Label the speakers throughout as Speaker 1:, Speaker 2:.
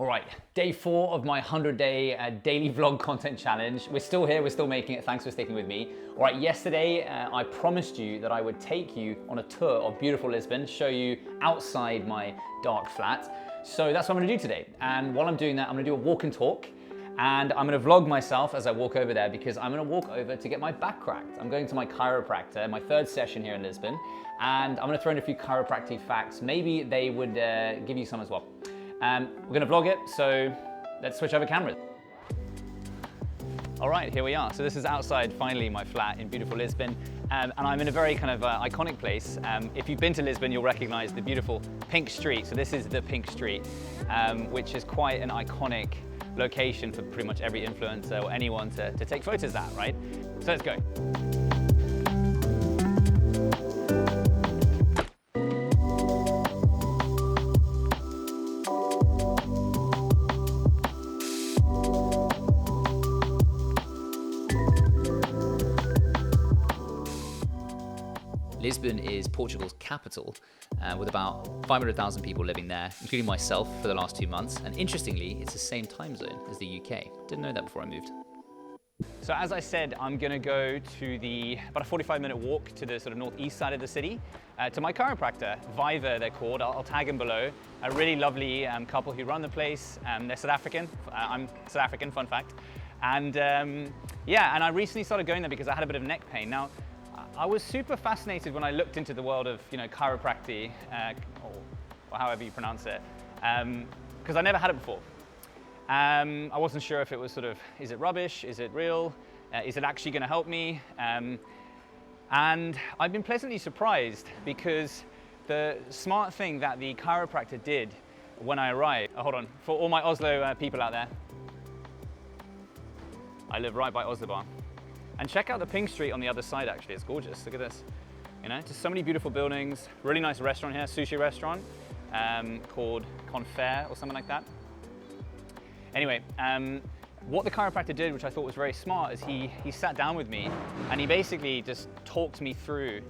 Speaker 1: All right, day 4 of my 100-day daily vlog content challenge. We're still here, we're still making it. Thanks for sticking with me. All right, yesterday I promised you that I would take you on a tour of beautiful Lisbon, show you outside my dark flat. So that's what I'm gonna do today. And while I'm doing that, I'm gonna do a walk and talk. And I'm gonna vlog myself as I walk over there because I'm gonna walk over to get my back cracked. I'm going to my chiropractor, my 3rd session here in Lisbon, and I'm gonna throw in a few chiropractic facts. Maybe they would give you some as well. We're gonna vlog it, so let's switch over cameras. All right, here we are. So this is outside, finally, my flat in beautiful Lisbon. And I'm in a very kind of iconic place. If you've been to Lisbon, you'll recognize the beautiful Pink Street. So this is the Pink Street, which is quite an iconic location for pretty much every influencer or anyone to take photos at, right? So let's go. Lisbon is Portugal's capital, with about 500,000 people living there, including myself for the last 2 months. And interestingly, it's the same time zone as the UK. Didn't know that before I moved. So as I said, I'm gonna go to about a 45-minute walk to the sort of northeast side of the city, to my chiropractor, Viva they're called. I'll tag them below. A really lovely couple who run the place. They're South African. I'm South African, fun fact. And yeah, and I recently started going there because I had a bit of neck pain. Now, I was super fascinated when I looked into the world of, chiropractic, or however you pronounce it, because I never had it before. I wasn't sure if it was sort of, is it rubbish? Is it real? Is it actually going to help me? And I've been pleasantly surprised because the smart thing that the chiropractor did when I arrived, hold on, for all my Oslo people out there, I live right by Oslo Bar. And check out the Pink Street on the other side, actually. It's gorgeous. Look at this. Just so many beautiful buildings. Really nice restaurant here, sushi restaurant called Confer or something like that. Anyway, what the chiropractor did, which I thought was very smart, is he sat down with me and he basically just talked me through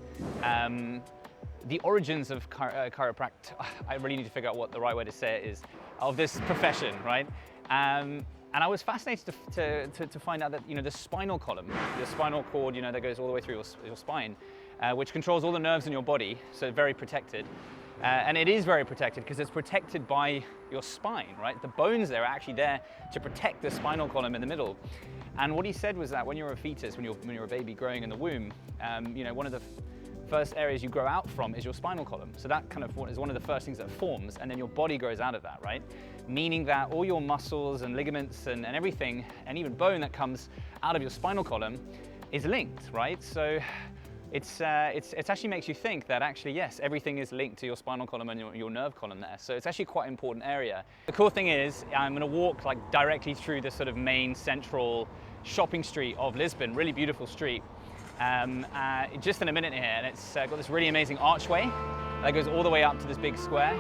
Speaker 1: the origins of chiropractic. I really need to figure out what the right way to say it is, of this profession, right? And I was fascinated to find out that, the spinal column, the spinal cord, that goes all the way through your spine, which controls all the nerves in your body, so very protected. And it is very protected because it's protected by your spine, right? The bones there are actually there to protect the spinal column in the middle. And what he said was that when you're a fetus, when you're a baby growing in the womb, one of the first areas you grow out from is your spinal column. So that kind of is one of the first things that forms, and then your body grows out of that, right? Meaning that all your muscles and ligaments and everything, and even bone that comes out of your spinal column is linked, right? So it actually makes you think that actually, yes, everything is linked to your spinal column and your nerve column there. So it's actually quite an important area. The cool thing is I'm gonna walk directly through the sort of main central shopping street of Lisbon, really beautiful street. Just in a minute here, and it's got this really amazing archway that goes all the way up to this big square,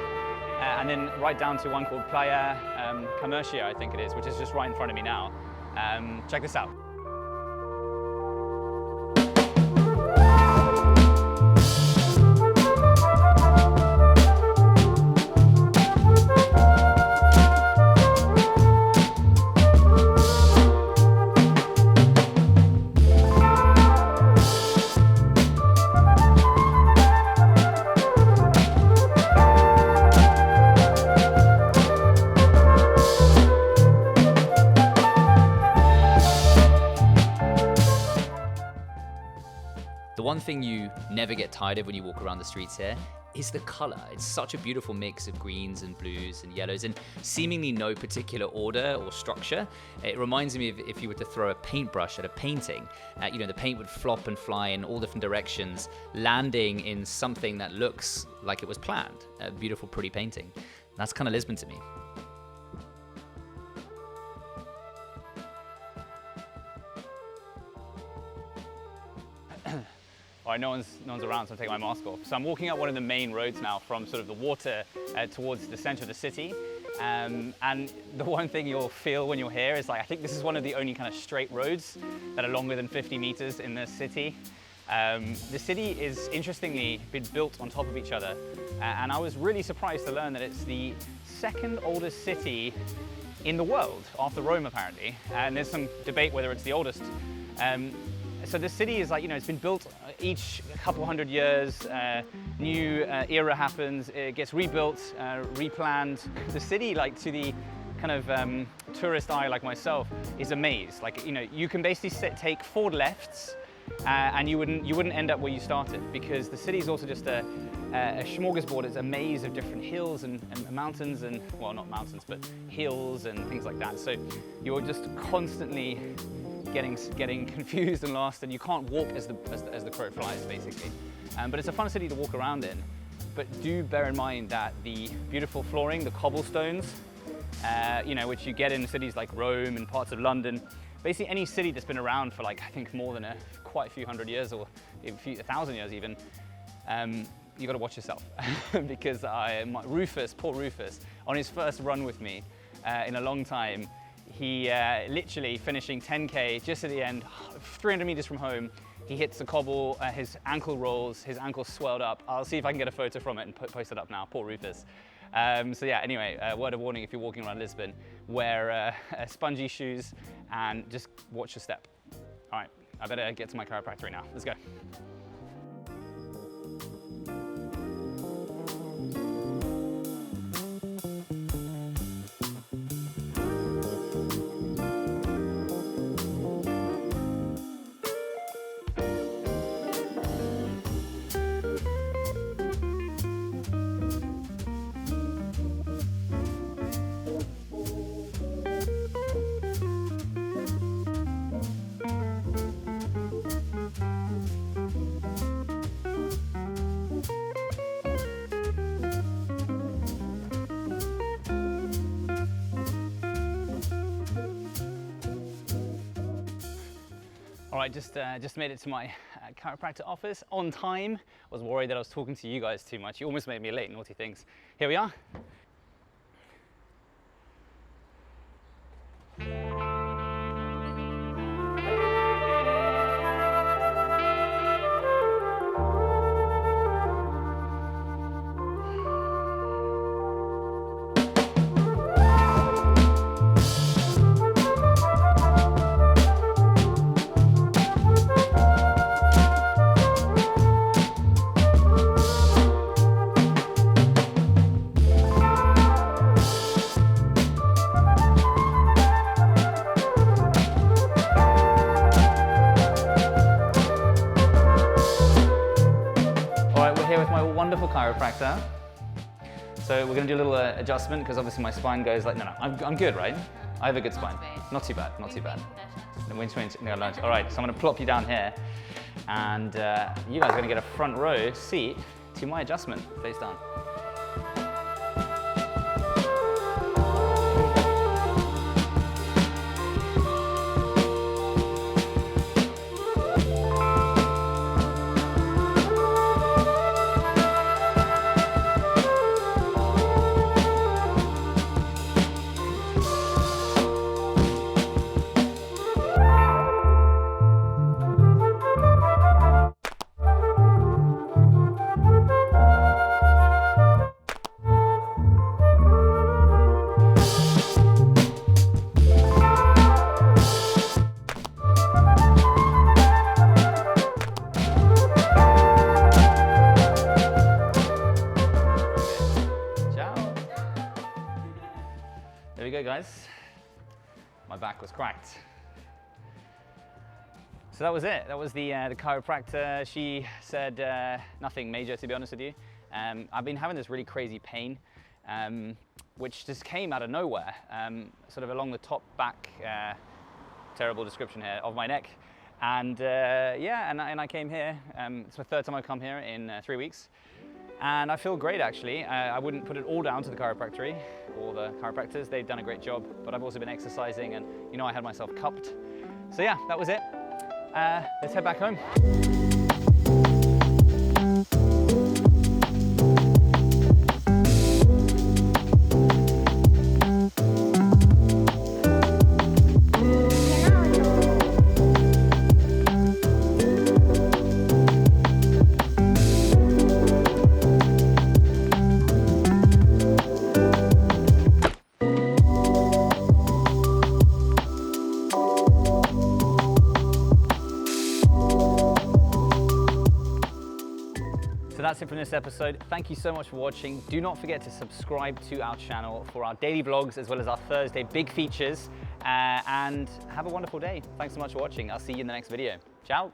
Speaker 1: and then right down to one called Playa Commercia, I think it is, which is just right in front of me now. Check this out. The one thing you never get tired of when you walk around the streets here is the color. It's such a beautiful mix of greens and blues and yellows in seemingly no particular order or structure. It reminds me of if you were to throw a paintbrush at a painting. The paint would flop and fly in all different directions, landing in something that looks like it was planned. A beautiful, pretty painting. That's kind of Lisbon to me. All right, no one's around, so I'm taking my mask off. So I'm walking up one of the main roads now from sort of the water towards the center of the city. And the one thing you'll feel when you're here is I think this is one of the only kind of straight roads that are longer than 50 meters in the city. The city is interestingly been built on top of each other. And I was really surprised to learn that it's the second oldest city in the world, after Rome apparently, and there's some debate whether it's the oldest. So the city is like, you know, it's been built each couple hundred years, new era happens, it gets rebuilt, replanned. The city, like to the kind of tourist eye like myself, is a maze. Like, you know, you can basically take 4 lefts and you wouldn't end up where you started, because the city is also just a smorgasbord. It's a maze of different hills and mountains, and, well, not mountains, but hills and things like that. So you're just constantly getting confused and lost, and you can't walk as the crow flies, basically. But it's a fun city to walk around in. But do bear in mind that the beautiful flooring, the cobblestones, you know, which you get in cities like Rome and parts of London, basically any city that's been around for, like, I think more than quite a few hundred years, or a 1,000 years even, you got to watch yourself. Because poor Rufus, on his first run with me in a long time, he literally finishing 10K just at the end, 300 meters from home, he hits the cobble, his ankle rolls, his ankle swelled up. I'll see if I can get a photo from it and post it up now. Poor Rufus. So yeah, anyway, word of warning if you're walking around Lisbon, wear spongy shoes and just watch your step. All right, I better get to my chiropractor now. Let's go. All right, just made it to my chiropractor office on time. I was worried that I was talking to you guys too much. You almost made me late, naughty things. Here we are. Wonderful chiropractor. So we're going to do a little adjustment, because obviously my spine goes like, no, I'm good, right? I have a good spine. Not too bad, not too bad. All right, so I'm going to plop you down here, and you guys are going to get a front row seat to my adjustment, face down. There we go, guys. My back was cracked. So that was it. That was the chiropractor. She said nothing major, to be honest with you. I've been having this really crazy pain, which just came out of nowhere, sort of along the top back, terrible description here, of my neck. And yeah, and I came here. It's my 3rd time I've come here in 3 weeks. And I feel great, actually. I wouldn't put it all down to the chiropractor or the chiropractors. They've done a great job, but I've also been exercising, and you know, I had myself cupped. So yeah, that was it. Let's head back home. So that's it from this episode. Thank you so much for watching. Do not forget to subscribe to our channel for our daily vlogs as well as our Thursday big features. And have a wonderful day. Thanks so much for watching. I'll see you in the next video. Ciao.